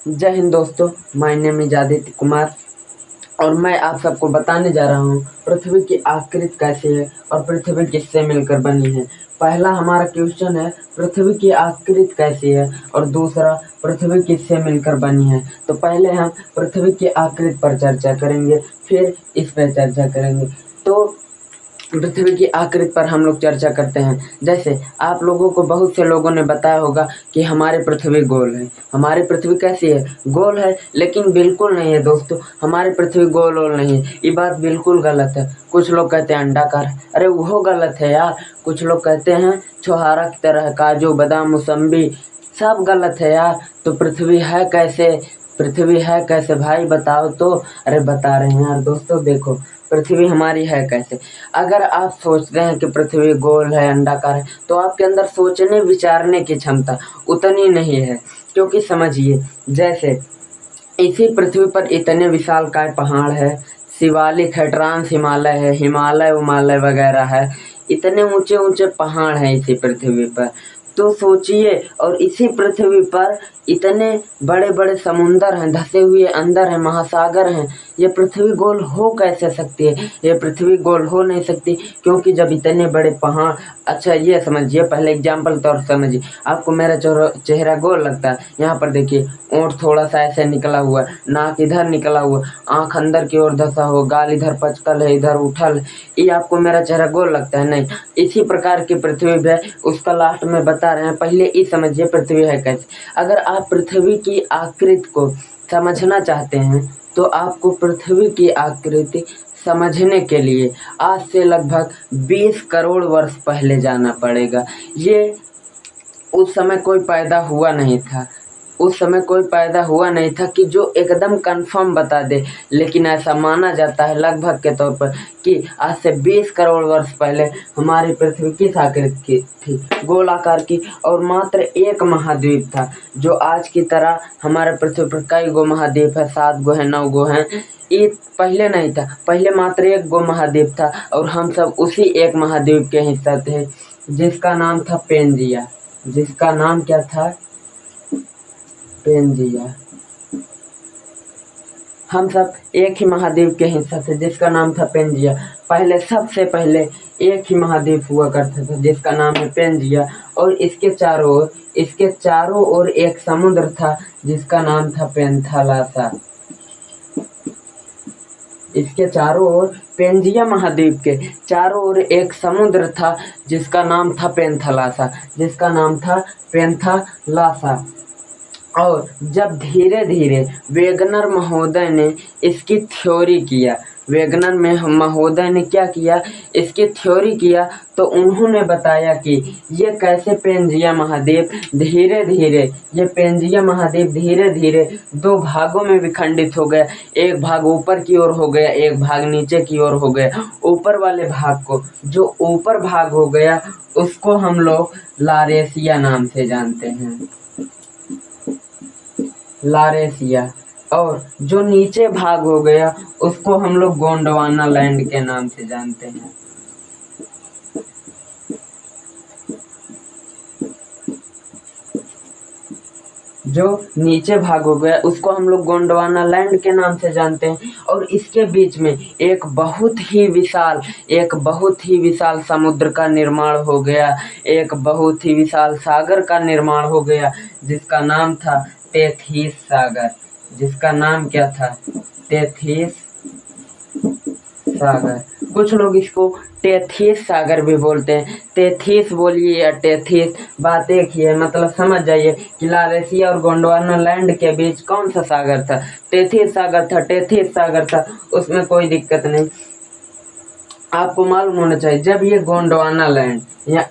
जय हिंद दोस्तों, my name is Aditya Kumar और मैं आप सबको बताने जा रहा हूँ पृथ्वी की आकृति कैसी है और पृथ्वी किससे मिलकर बनी है। पहला हमारा क्वेश्चन है पृथ्वी की आकृति कैसी है और दूसरा पृथ्वी किससे मिलकर बनी है। तो पहले हम पृथ्वी की आकृति पर चर्चा करेंगे, फिर इस पर चर्चा करेंगे। तो पृथ्वी की आकृति पर हम लोग चर्चा करते हैं। जैसे आप लोगों को बहुत से लोगों ने बताया होगा कि हमारी पृथ्वी गोल है। हमारी पृथ्वी कैसी है? गोल है, लेकिन बिल्कुल नहीं है दोस्तों। हमारी पृथ्वी गोल वोल नहीं है, ये बात बिल्कुल गलत है। कुछ लोग कहते हैं अंडाकार, अरे वो गलत है यार। कुछ लोग कहते हैं छुहारा की तरह, काजू बादाम मौसम्बी, सब गलत है यार। तो पृथ्वी है कैसे? पृथ्वी है कैसे भाई बताओ तो। अरे बता रहे हैं यार दोस्तों, देखो पृथ्वी हमारी है कैसे। अगर आप सोचते हैं कि पृथ्वी गोल है, अंडाकार है, तो आपके अंदर सोचने विचारने की क्षमता उतनी नहीं है। क्योंकि समझिए, जैसे इसी पृथ्वी पर इतने विशालकाय पहाड़ है, शिवालिक है, ट्रांस हिमालय है, हिमालय उमालय वगैरह है, इतने ऊंचे ऊंचे पहाड़ हैं इसी पृथ्वी पर। तो सोचिए, और इसी पृथ्वी पर इतने बड़े बड़े समुंदर हैं, धसे हुए अंदर हैं, महासागर हैं। ये पृथ्वी गोल हो कैसे सकती है? ये पृथ्वी गोल हो नहीं सकती, क्योंकि जब इतने बड़े पहाड़, अच्छा ये समझिए, पहले एग्जाम्पल तौर समझिए। आपको मेरा चेहरा गोल लगता है? यहाँ पर देखिए, ओंठ थोड़ा सा ऐसे निकला हुआ, नाक इधर निकला हुआ, आंख अंदर की ओर धसा हो, गाल इधर पचकल है, इधर उठल है, ये आपको मेरा चेहरा गोल लगता है? नहीं। इसी प्रकार की पृथ्वी भी है, उसका लास्ट में बता रहे हैं। पहले ये समझिए पृथ्वी है कैसे। अगर आप पृथ्वी की आकृति को समझना चाहते हैं तो आपको पृथ्वी की आकृति समझने के लिए आज से लगभग 20 करोड़ वर्ष पहले जाना पड़ेगा। ये उस समय कोई पैदा हुआ नहीं था। उस समय कोई पैदा हुआ नहीं था कि जो एकदम कंफर्म बता दे, लेकिन ऐसा माना जाता है लगभग के तौर पर कि आज से 20 करोड़ वर्ष पहले हमारी पृथ्वी किस आकृति की थी? गोल आकार की। और मात्र एक महाद्वीप था, जो आज की तरह हमारे पृथ्वी पर कई गो महाद्वीप है, 7 गो है, 9 गो हैं। ये पहले नहीं था, पहले मात्र एक गो महाद्वीप था और हम सब उसी एक महाद्वीप के हिस्सा थे, जिसका नाम था पेंजिया। जिसका नाम क्या था? पेंजिया। हम सब एक ही महाद्वीप के हिस्सा थे, जिसका नाम था पेंजिया। पहले, सबसे पहले एक ही महाद्वीप हुआ करता था, जिसका नाम है पेंजिया। और इसके चारों ओर एक समुद्र था, जिसका नाम था पेंथालासा। इसके चारों ओर, पेंजिया महाद्वीप के चारों ओर एक समुद्र था, जिसका नाम था पेंथालासा। जिसका नाम था पेंथालासा। और जब धीरे धीरे वेगनर महोदय ने इसकी थ्योरी किया, वेगनर में महोदय ने क्या किया? इसकी थ्योरी किया। तो उन्होंने बताया कि ये कैसे पेंजिया महाद्वीप धीरे धीरे, ये पेंजिया महाद्वीप धीरे धीरे 2 भागों में विखंडित हो गया। एक भाग ऊपर की ओर हो गया, एक भाग नीचे की ओर हो गया। ऊपर वाले भाग को, जो ऊपर भाग हो गया, उसको हम लोग लारेशिया नाम से जानते हैं, लारेशिया। और जो नीचे भाग हो गया, उसको हम लोग गोंडवाना लैंड के नाम से जानते हैं। जो नीचे भाग हो गया, उसको हम लोग गोंडवाना लैंड के नाम से जानते हैं। और इसके बीच में एक बहुत ही विशाल समुद्र का निर्माण हो गया, एक बहुत ही विशाल सागर का निर्माण हो गया, जिसका नाम था तेथीस सागर। जिसका नाम क्या था? तेथीस सागर। कुछ लोग इसको टेथीस सागर भी बोलते हैं। तेथीस बोलिए या टेथीस, बात एक ही है। मतलब समझ जाइए कि लारेशिया और गोंडवाना लैंड के बीच कौन सा सागर था? तेथीस सागर था, टेथीस सागर था, उसमें कोई दिक्कत नहीं। आपको मालूम होना चाहिए, जब ये गोंडवाना लैंड या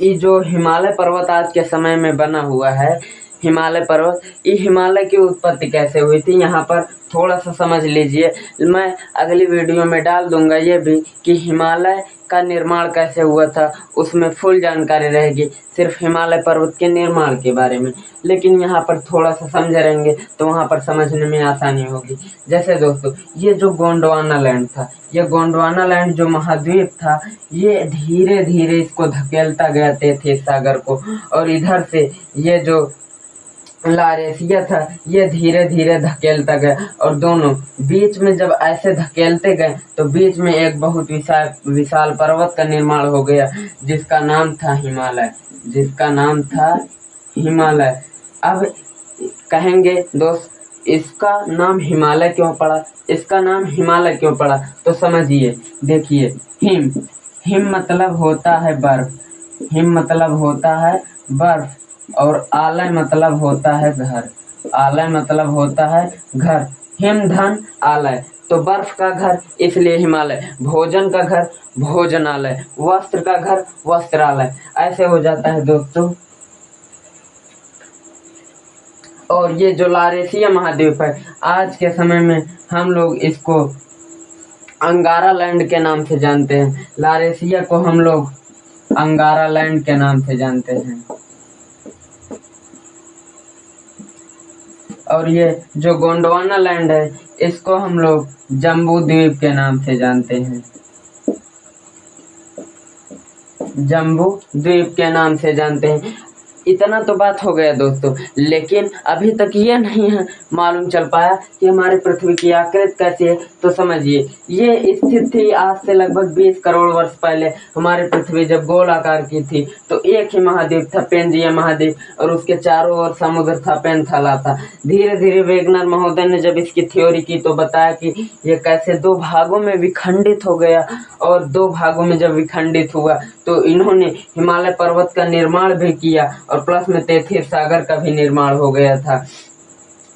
ये जो हिमालय पर्वत आज के समय में बना हुआ है, हिमालय पर्वत, ये हिमालय की उत्पत्ति कैसे हुई थी, यहाँ पर थोड़ा सा समझ लीजिए। मैं अगली वीडियो में डाल दूंगा ये भी कि हिमालय का निर्माण कैसे हुआ था, उसमें फुल जानकारी रहेगी सिर्फ हिमालय पर्वत के निर्माण के बारे में। लेकिन यहाँ पर थोड़ा सा समझे रहेंगे तो वहाँ पर समझने में आसानी होगी। जैसे दोस्तों, ये जो गोंडवाना लैंड था, ये गोंडवाना लैंड जो महाद्वीप था, ये धीरे धीरे इसको धकेलता गया तेथीस सागर को। और इधर से ये जो लारेसिया था, ये धीरे धीरे धकेलता गया और दोनों बीच में जब ऐसे धकेलते गए तो बीच में एक बहुत विशाल विशाल पर्वत का निर्माण हो गया जिसका नाम था हिमालय, जिसका नाम था हिमालय। अब कहेंगे दोस्त, इसका नाम हिमालय क्यों पड़ा, इसका नाम हिमालय क्यों पड़ा, तो समझिए, देखिए, हिम हिम मतलब होता है बर्फ, हिम मतलब होता है बर्फ, और आलय मतलब होता है घर, आलय मतलब होता है घर, हिम धन आलय, तो बर्फ का घर इसलिए हिमालय, भोजन का घर भोजनालय, वस्त्र का घर वस्त्रालय, ऐसे हो जाता है दोस्तों। और ये जो लारेशिया महाद्वीप है, आज के समय में हम लोग इसको अंगारा लैंड के नाम से जानते हैं, लारेशिया को हम लोग अंगारा लैंड के नाम से जानते हैं। और ये जो गोंडवाना लैंड है, इसको हम लोग जम्बू द्वीप के नाम से जानते हैं, जम्बू द्वीप के नाम से जानते हैं। इतना तो बात हो गया दोस्तों, लेकिन अभी तक ये नहीं है मालूम चल पाया कि हमारी पृथ्वी की आकृति कैसी है। तो समझिए, ये स्थित थी आज से लगभग 20 करोड़ वर्ष पहले। हमारी पृथ्वी जब गोल आकार की थी तो एक ही महाद्वीप था, पेंजिया महाद्वीप, और उसके चारों ओर समुद्र था, पेंथला था। धीरे धीरे वेगनर महोदय ने जब इसकी थ्योरी की तो बताया कि ये कैसे 2 भागों में विखंडित हो गया, और 2 भागों में जब विखंडित हुआ तो इन्होंने हिमालय पर्वत का निर्माण भी किया और प्लस में तेथिस सागर का भी निर्माण हो गया था।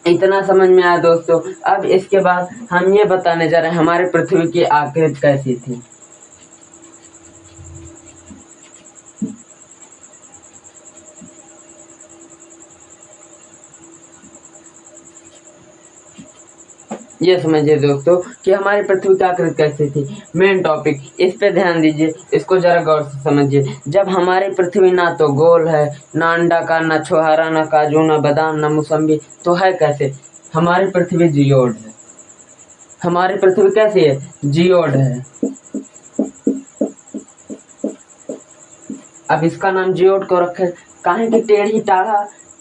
इतना समझ में आया दोस्तों। अब इसके बाद हम ये बताने जा रहे हैं हमारी पृथ्वी की आकृति कैसी थी। ये समझिए दोस्तों कि हमारी पृथ्वी की आकृति कैसी थी। मेन टॉपिक, इस पे ध्यान दीजिए, इसको जरा गौर से समझिए। जब हमारी पृथ्वी ना तो गोल है, ना अंडाकार, ना छुहारा, ना काजू, ना बादाम, ना मौसम्बी, तो है कैसे? हमारी पृथ्वी जियोड है। हमारी पृथ्वी कैसी है? जियोड है। अब इसका नाम जियोड क्यों रखे? काहे की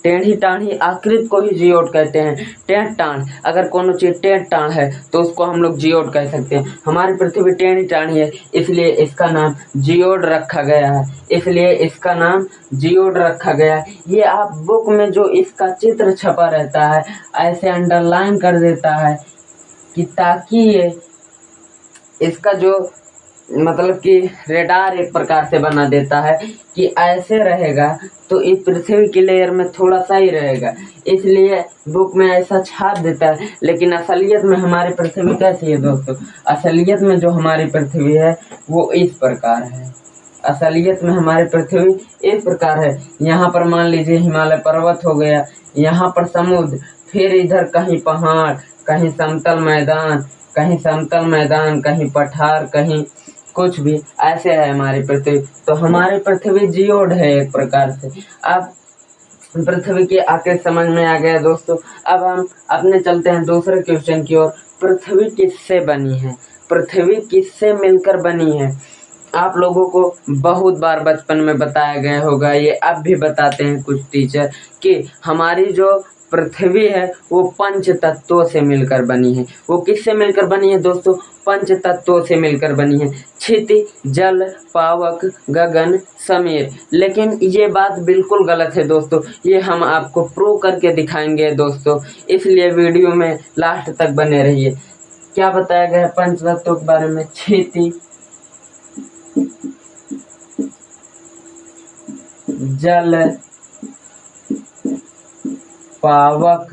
टेढ़ी टाढ़ी आकृति को ही जियोड कहते हैं। टेढ़ टाढ़, अगर कोनो चीज टेढ़ टाढ़ है तो उसको हम लोग जियोड कह सकते हैं। हमारी पृथ्वी टेढ़ी टाढ़ी है, इसलिए इसका नाम जियोड रखा गया है, इसलिए इसका नाम जियोड रखा गया है। ये आप बुक में जो इसका चित्र छपा रहता है ऐसे अंडरलाइन कर देता है कि ताकि ये इसका जो मतलब कि रेडार एक प्रकार से बना देता है कि ऐसे रहेगा तो इस पृथ्वी की लेयर में थोड़ा सा ही रहेगा, इसलिए बुक में ऐसा छाप देता है। लेकिन असलियत में हमारी पृथ्वी कैसी है दोस्तों? असलियत में जो हमारी पृथ्वी है वो इस प्रकार है। असलियत में हमारी पृथ्वी इस प्रकार है। यहाँ पर मान लीजिए हिमालय पर्वत हो गया, यहाँ पर समुद्र, फिर इधर कहीं पहाड़, कहीं समतल मैदान, कहीं समतल मैदान, कहीं पठार, कहीं कुछ भी, ऐसे है हमारी पृथ्वी। तो हमारी पृथ्वी जियोड है एक प्रकार से। अब पृथ्वी की आकृति समझ में आ गया दोस्तों। अब हम अपने चलते हैं दूसरे क्वेश्चन की ओर। पृथ्वी किससे बनी है? पृथ्वी किससे मिलकर बनी है? आप लोगों को बहुत बार बचपन में बताया गया होगा, ये अब भी बताते हैं कुछ टीचर, कि हमारी जो पृथ्वी है वो पंच तत्वों से मिलकर बनी है। वो किससे मिलकर बनी है दोस्तों? पंच तत्वों से मिलकर बनी है। क्षिति, जल, पावक, गगन, समीर। लेकिन ये बात बिल्कुल गलत है दोस्तों, ये हम आपको प्रूव करके दिखाएंगे दोस्तों, इसलिए वीडियो में लास्ट तक बने रहिए। क्या बताया गया है पंच तत्वों के बारे में? क्षिति, जल, पावक,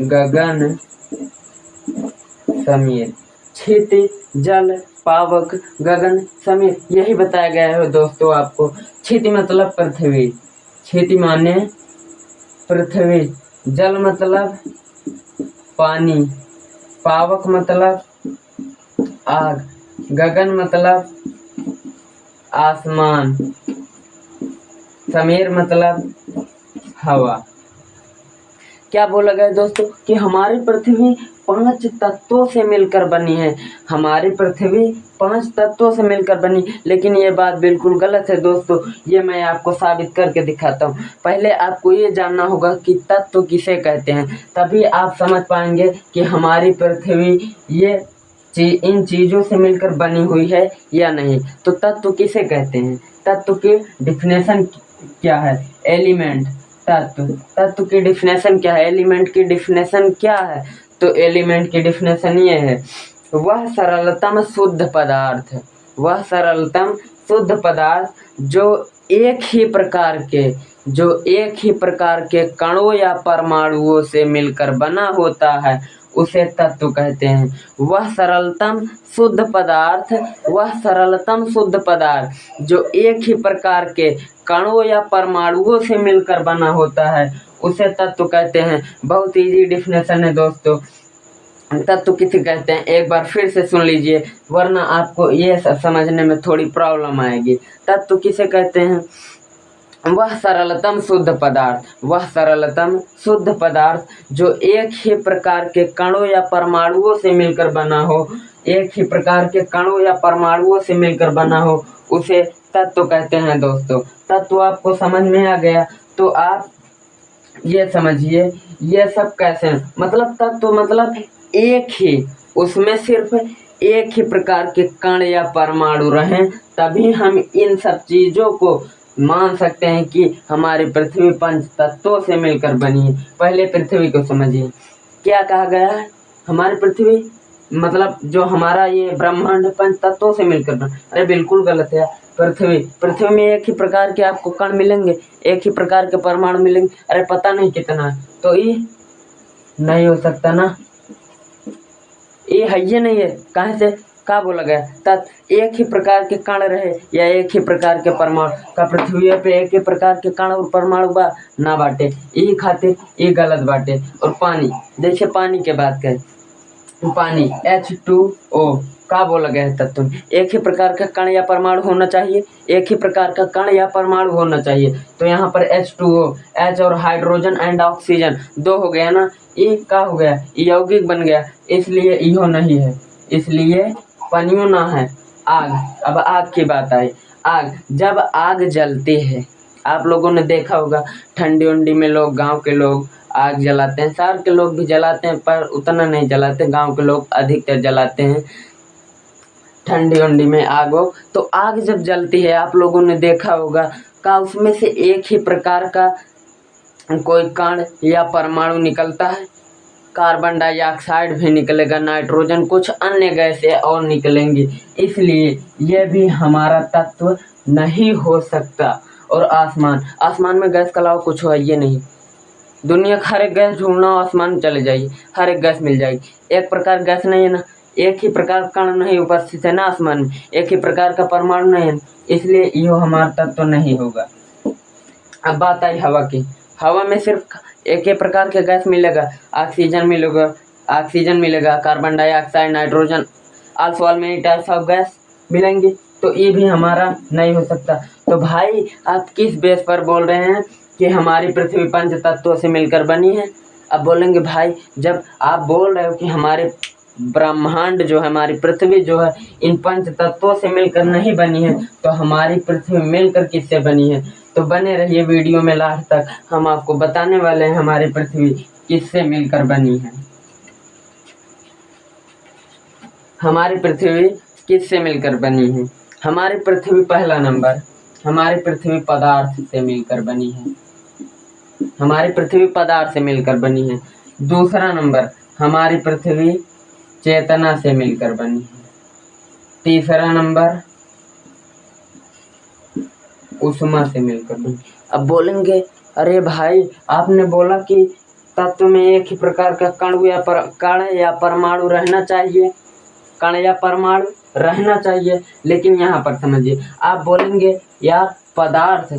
गगन, समीर। क्षिति, जल, पावक, गगन, समीर, यही बताया गया है दोस्तों आपको। क्षिति मतलब पृथ्वी, क्षिति माने पृथ्वी, जल मतलब पानी, पावक मतलब आग, गगन मतलब आसमान, समीर मतलब हवा। क्या बोला गया दोस्तों कि हमारी पृथ्वी 5 तत्वों से मिलकर बनी है। हमारी पृथ्वी 5 तत्वों से मिलकर बनी, लेकिन ये बात बिल्कुल गलत है दोस्तों। ये मैं आपको साबित करके दिखाता हूँ। पहले आपको ये जानना होगा कि तत्व किसे कहते हैं, तभी आप समझ पाएंगे कि हमारी पृथ्वी ये इन चीज़ों से मिलकर बनी हुई है या नहीं। तो तत्व किसे कहते हैं? तत्व की डिफिनेशन क्या है? एलिमेंट। तत्व की डिफिनेशन क्या है? एलिमेंट की डिफिनेशन क्या है? तो एलिमेंट की डिफिनेशन ये है, वह सरलतम शुद्ध पदार्थ, वह सरलतम शुद्ध पदार्थ जो एक ही प्रकार के कणों या परमाणुओं से मिलकर बना होता है, उसे तत्व कहते हैं। वह सरलतम शुद्ध पदार्थ जो एक ही प्रकार के कणों या परमाणुओं से मिलकर बना होता है, उसे तत्व कहते हैं। बहुत इजी डिफिनेशन है दोस्तों। तत्व किसे कहते हैं एक बार फिर से सुन लीजिए, वरना आपको ये समझने में थोड़ी प्रॉब्लम आएगी। तत्व किसे कहते हैं? वह सरलतम शुद्ध पदार्थ जो एक ही प्रकार के कणों या परमाणुओं से मिलकर बना हो, उसे तत्व कहते हैं दोस्तों। तत्व आपको समझ में आ गया तो आप ये समझिए ये सब कैसे हैं। मतलब तत्व मतलब एक ही, उसमें सिर्फ एक ही प्रकार के कण या परमाणु रहें, तभी हम इन सब चीज़ों को मान सकते हैं कि हमारी पृथ्वी 5 तत्वों से मिलकर बनी है। पहले पृथ्वी को समझिए, क्या कहा गया है? हमारी पृथ्वी मतलब जो हमारा ये ब्रह्मांड 5 तत्वों से मिलकर बना। अरे बिल्कुल गलत है। पृथ्वी में एक ही प्रकार के आपको कण मिलेंगे, एक ही प्रकार के परमाणु मिलेंगे। अरे पता नहीं कितना है, तो ये नहीं हो सकता ना, ये है ये नहीं है। कहाँ से का बोला गया? तत् एक ही प्रकार के कण रहे या एक ही प्रकार के परमाणु का पृथ्वी पे एक ही प्रकार के कण और परमाणु बा ना बाटे, यही खातिर ये गलत बाटे। और पानी, देखिए पानी के बात करें, पानी H2O का बोला गया है तत्व में एक ही प्रकार का कण या परमाणु होना चाहिए, एक ही प्रकार का कण या परमाणु होना चाहिए। तो यहाँ पर H2O, H और हाइड्रोजन एंड ऑक्सीजन 2 हो गया ना, ये का हो गया? यौगिक बन गया, इसलिए इहो नहीं है, इसलिए पानियों ना है। आग, अब आग की बात आई। आग, जब आग जलती है, आप लोगों ने देखा होगा ठंडी उंडी में लोग, गांव के लोग आग जलाते हैं, शहर के लोग भी जलाते हैं पर उतना नहीं जलाते, गांव के लोग अधिकतर जलाते हैं ठंडी उंडी में आग हो। तो आग जब जलती है आप लोगों ने देखा होगा का उसमें से एक ही प्रकार का कोई कण या परमाणु निकलता है। कार्बन डाइऑक्साइड भी निकलेगा, नाइट्रोजन, कुछ अन्य गैसें और निकलेंगी, इसलिए यह भी हमारा तत्व नहीं हो सकता। और आसमान में गैस के अलावा कुछ है ये नहीं। दुनिया का हर एक गैस ढूंढना, आसमान में चले जाइए, हर एक गैस मिल जाएगी। एक प्रकार गैस नहीं है ना, एक ही प्रकार का कण नहीं उपस्थित है ना आसमान में, एक ही प्रकार का परमाणु नहीं है, इसलिए यो हमारा तत्व नहीं होगा। अब बात आई हवा की। हवा में सिर्फ एक ही प्रकार के गैस मिलेगा, ऑक्सीजन मिलेगा, carbon dioxide, nitrogen, all many types of gas मिलेंगे, तो ये भी हमारा नहीं हो सकता। तो भाई आप किस बेस पर बोल रहे हैं कि हमारी पृथ्वी 5 तत्वों से मिलकर बनी है? अब बोलेंगे भाई जब आप बोल रहे हो कि हमारे ब्रह्मांड जो है, हमारी पृथ्वी जो है इन 5 तत्वों से मिलकर नहीं बनी है, तो हमारी पृथ्वी मिलकर किससे बनी है? तो बने रहिए वीडियो में लास्ट तक, हम आपको बताने वाले हैं हमारी पृथ्वी किससे मिलकर बनी है। हमारी पृथ्वी किससे मिलकर बनी है? हमारी पृथ्वी पहला नंबर, हमारी पृथ्वी पदार्थ से मिलकर बनी है, हमारी पृथ्वी पदार्थ से मिलकर बनी है। दूसरा नंबर, हमारी पृथ्वी चेतना से मिलकर बनी है। तीसरा नंबर, उष्मा से मिलकर बनी। अब बोलेंगे अरे भाई आपने बोला कि तत्व में एक ही प्रकार का कण या परमाणु रहना चाहिए, कण या परमाणु रहना चाहिए, लेकिन यहाँ पर समझिए, आप बोलेंगे यार पदार्थ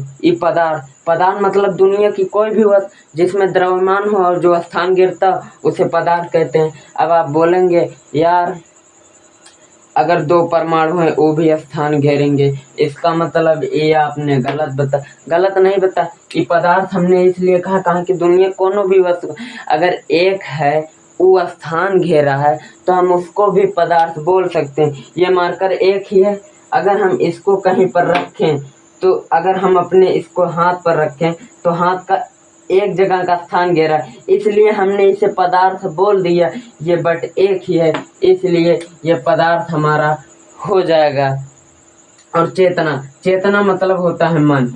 मतलब दुनिया की कोई भी वस्तु जिसमें द्रव्यमान हो और जो स्थान गिरता उसे पदार्थ कहते हैं। अब आप बोलेंगे यार अगर 2 परमाणु हैं वो भी स्थान घेरेंगे, इसका मतलब ये आपने गलत नहीं बता। ये पदार्थ हमने इसलिए कहा कि दुनिया कोनो भी वस्तु अगर एक है वो स्थान घेरा है तो हम उसको भी पदार्थ बोल सकते हैं। ये मार्कर एक ही है, अगर हम इसको कहीं पर रखें तो अगर हम अपने इसको हाथ पर रखें तो हाथ का एक जगह का स्थान घेरा है, इसलिए हमने इसे पदार्थ बोल दिया। ये बट एक ही है, इसलिए ये पदार्थ हमारा हो जाएगा। और चेतना, चेतना मतलब होता है मन।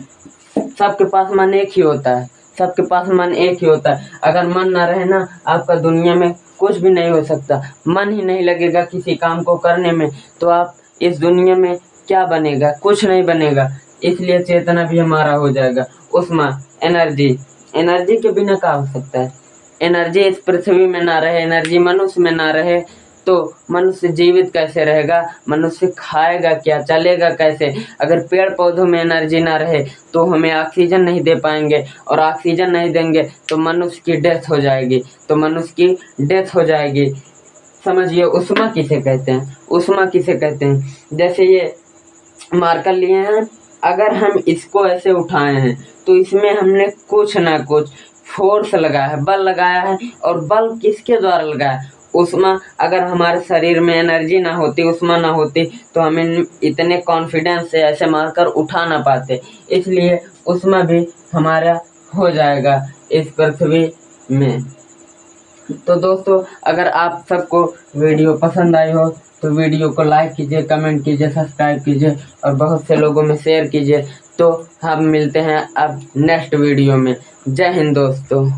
सबके पास मन एक ही होता है, सबके पास मन एक ही होता है। अगर मन ना रहे ना, आपका दुनिया में कुछ भी नहीं हो सकता। मन ही नहीं लगेगा किसी काम को करने में तो आप इस दुनिया में क्या बनेगा, कुछ नहीं बनेगा। इसलिए चेतना भी हमारा हो जाएगा। उष्मा, एनर्जी, एनर्जी के बिना क्या हो सकता है। एनर्जी इस पृथ्वी में ना रहे, एनर्जी मनुष्य में ना रहे तो मनुष्य जीवित कैसे रहेगा, मनुष्य खाएगा क्या, चलेगा कैसे। अगर पेड़ पौधों में एनर्जी ना रहे तो हमें ऑक्सीजन नहीं दे पाएंगे, और ऑक्सीजन नहीं देंगे तो मनुष्य की डेथ हो जाएगी, तो मनुष्य की डेथ हो जाएगी। समझिए उष्मा किसे कहते हैं, उष्मा किसे कहते हैं। जैसे ये मार्कर लिए हैं, अगर हम इसको ऐसे उठाए हैं तो इसमें हमने कुछ ना कुछ फोर्स लगाया है, बल लगाया है। और बल किसके द्वारा लगाया, उष्मा। अगर हमारे शरीर में एनर्जी ना होती, उष्मा ना होती तो हमें इतने कॉन्फिडेंस से ऐसे मारकर उठा ना पाते। इसलिए उष्मा भी हमारा हो जाएगा इस पृथ्वी में। तो दोस्तों, अगर आप सबको वीडियो पसंद आई हो तो वीडियो को लाइक कीजिए, कमेंट कीजिए, सब्सक्राइब कीजिए और बहुत से लोगों में शेयर कीजिए। तो हम मिलते हैं अब नेक्स्ट वीडियो में। जय हिंद दोस्तों।